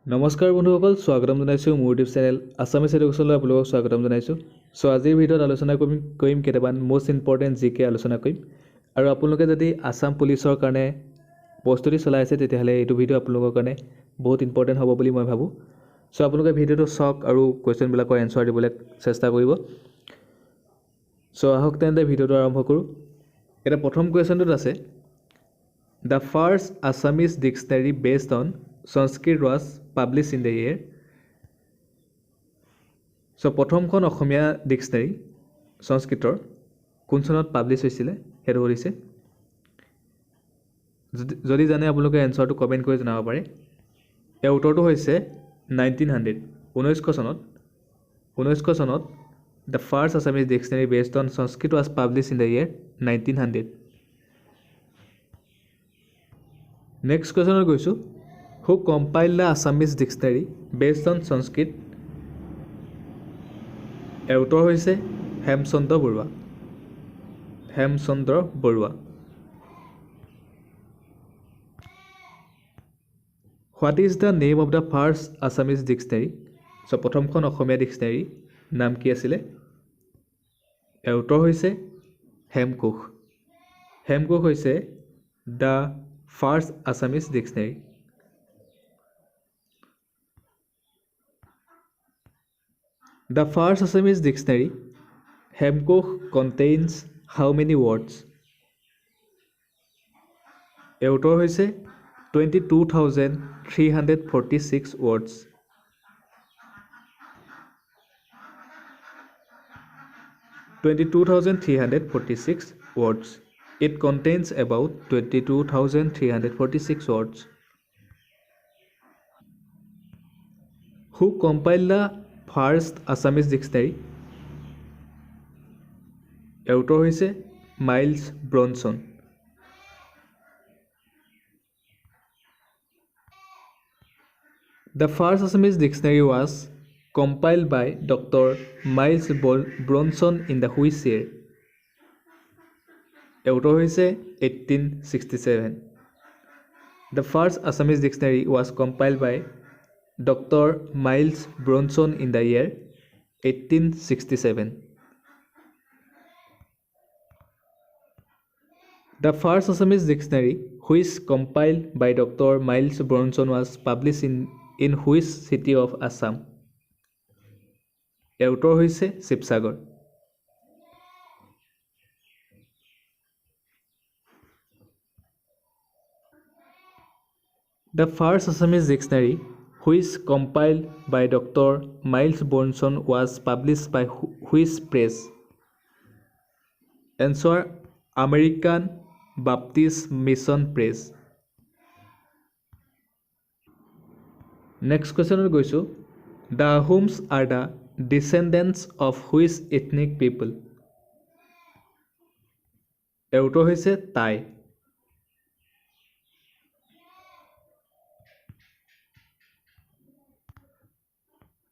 নমস্কাৰ বন্ধুসকল, স্বাগতম জনাইছোঁ মোৰ ইউটিউব চেনেল আছামিজ এডুকেশ্যনলৈ আপোনালোকক স্বাগতম জনাইছোঁ। আজিৰ ভিডিঅ'ত আলোচনা কৰিম কেইটামান মষ্ট ইম্পৰ্টেণ্ট জিকে আলোচনা কৰিম। আৰু আপোনালোকে যদি আছাম পুলিচৰ কাৰণে প্ৰস্তুতি চলাই আছে তেতিয়াহ'লে এইটো ভিডিঅ' আপোনালোকৰ কাৰণে বহুত ইম্পৰ্টেণ্ট হ'ব বুলি মই ভাবোঁ। আপোনালোকে ভিডিঅ'টো চাওক আৰু কুৱেশ্যনবিলাকৰ এনচাৰ দিবলৈ চেষ্টা কৰিব। আহক তেন্তে ভিডিঅ'টো আৰম্ভ কৰোঁ। এটা প্ৰথম কুৱেশ্যনটোত আছে, the first Assamese dictionary based on Sanskrit was published in the year. প্ৰথমখন অসমীয়া ডিক্সনাৰী সংস্কৃতৰ কোন চনত পাব্লিছ হৈছিলে সেইটো সুধিছে। যদি জানে আপোনালোকে এনচাৰটো কমেণ্ট কৰি জনাব পাৰে। ইয়াৰ উত্তৰটো হৈছে 1900, 1900 চনত the first Assamese dictionary based on Sanskrit was published in the year 1900। Next কুৱেশ্যনত গৈছোঁ, who compile the Assamese dictionary based on Sanskrit. ইয়াৰ উত্তৰ হৈছে Hemchandra Barua. Hemchandra Barua. What is the name of the first Assamese dictionary. প্ৰথমখন অসমীয়া ডিক্সনাৰী নাম কি আছিলে? ইয়াৰ উত্তৰ হৈছে হেমকোষ। হেমকোষ হৈছে the first Assamese dictionary. The first Assamese dictionary, Hemkosh, contains how many words? এই উত্তৰ হৈছে 22,346 words. It contains about 22,346 words. Who compiled the first Assamese dictionary? ইয়াৰ উত্তৰ হৈছে Miles Bronson. The first Assamese dictionary was compiled by doctor Miles Bronson in the which year? ইয়াৰ উত্তৰ হৈছে 1867। The first Assamese dictionary was compiled by Dr. Miles Bronson in the year 1867. The first Assamese dictionary, which compiled by Dr. Miles Bronson, was published in which city of Assam? ইয়াৰ উত্তৰ হৈছে Sivasagar. The first Assamese dictionary, which compiled by Dr. Miles Bronson, was published by which press? Answer, American Baptist Mission Press. Next question গৈছোঁ, the Ahoms are the descendants of which ethnic people? ইয়াৰ উত্তৰ হৈছে Tai.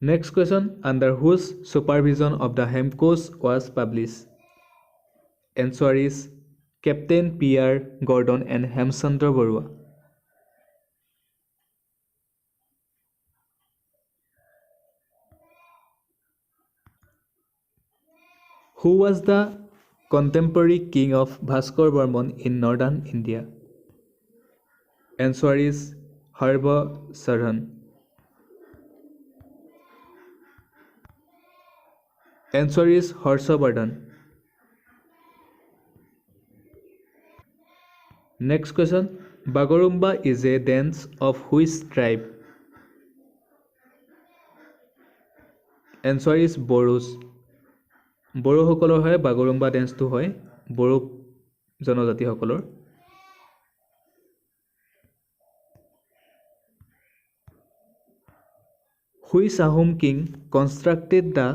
Next question, under whose supervision of the Hemkosh was published? Answer is Captain P.R. Gordon and Hemchandra Barua. Who was the contemporary king of Bhaskar Barman in northern India? Answer is Harbharsharan. Answer is Harshavardhan. Next question, Bagurumba is a dance of which tribe? Answer is Boros. বড়োসকলৰ হয় বাগৰুম্বা ডেন্সটো হয় বড়ো জনজাতিসকলৰ। Which Ahom king constructed the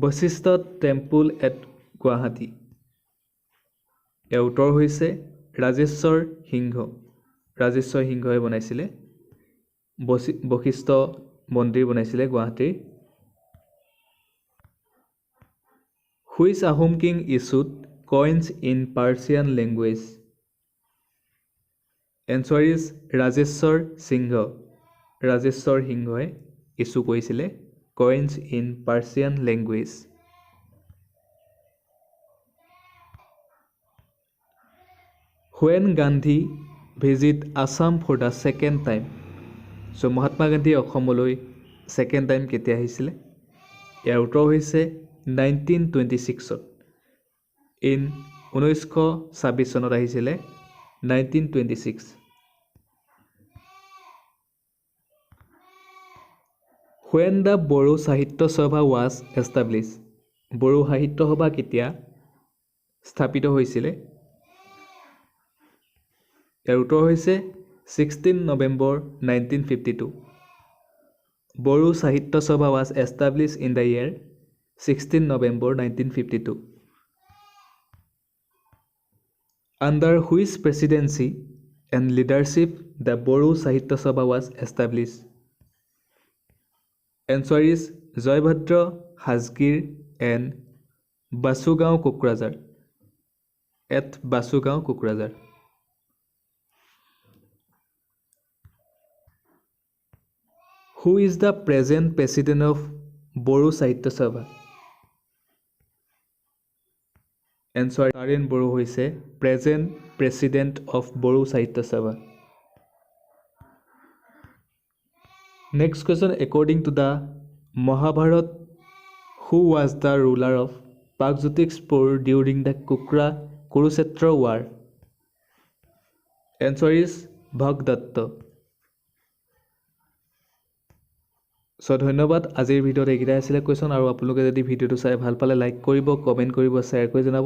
Vasishtha temple at Guwahati? ইয়াৰ উত্তৰ হৈছে ৰাজেশ্বৰ সিংহ। ৰাজেশ্বৰ সিংহই বনাইছিলে বশিষ্ঠ মন্দিৰ বনাইছিলে গুৱাহাটীৰ। Which Ahom king issued coins in Persian language? Answer is Rajeshwar Singh. Rajeswar সিংহই ইছ্যু কৰিছিলে coins in Persian language When Gandhi visit Assam for the second time so Mahatma Gandhi অসমলৈ second time কেতিয়া আহিছিলে ইয়াৰ উত্তৰ হৈছে 1926 in 1926 চনত আহিছিলে 1926 When the Boru Sahitya Sabha was established Boru Sahitya Sabha কেতিয়া স্থাপিত হৈছিলে ইয়াৰ উত্তৰ হৈছে 16 November 1952 Boru Sahitya Sabha was established in the year 16 November 1952 Under which presidency and leadership the Boru Sahitya Sabha was established Answer is Joybhadra Hazgir and Basugao Kokrajar at Basugao Kokrajar Who is the present president of Boru Sahitya Sabha? Answer Taren Boru hoise present president of Boru Sahitya Sabha. Next question according to the Mahabharat who was the ruler of Pakjotikpur during the Kurukshetra war? Answer is Bhagdatta. So ধন্যবাদ আজিৰ ভিডিঅ'ত এইকেইটা আছিল question আৰু আপোনালোকে যদি ভিডিঅ'টো চাই ভাল পালে লাইক কৰিব কমেন্ট কৰিব শ্বেয়াৰ কৰি জনাব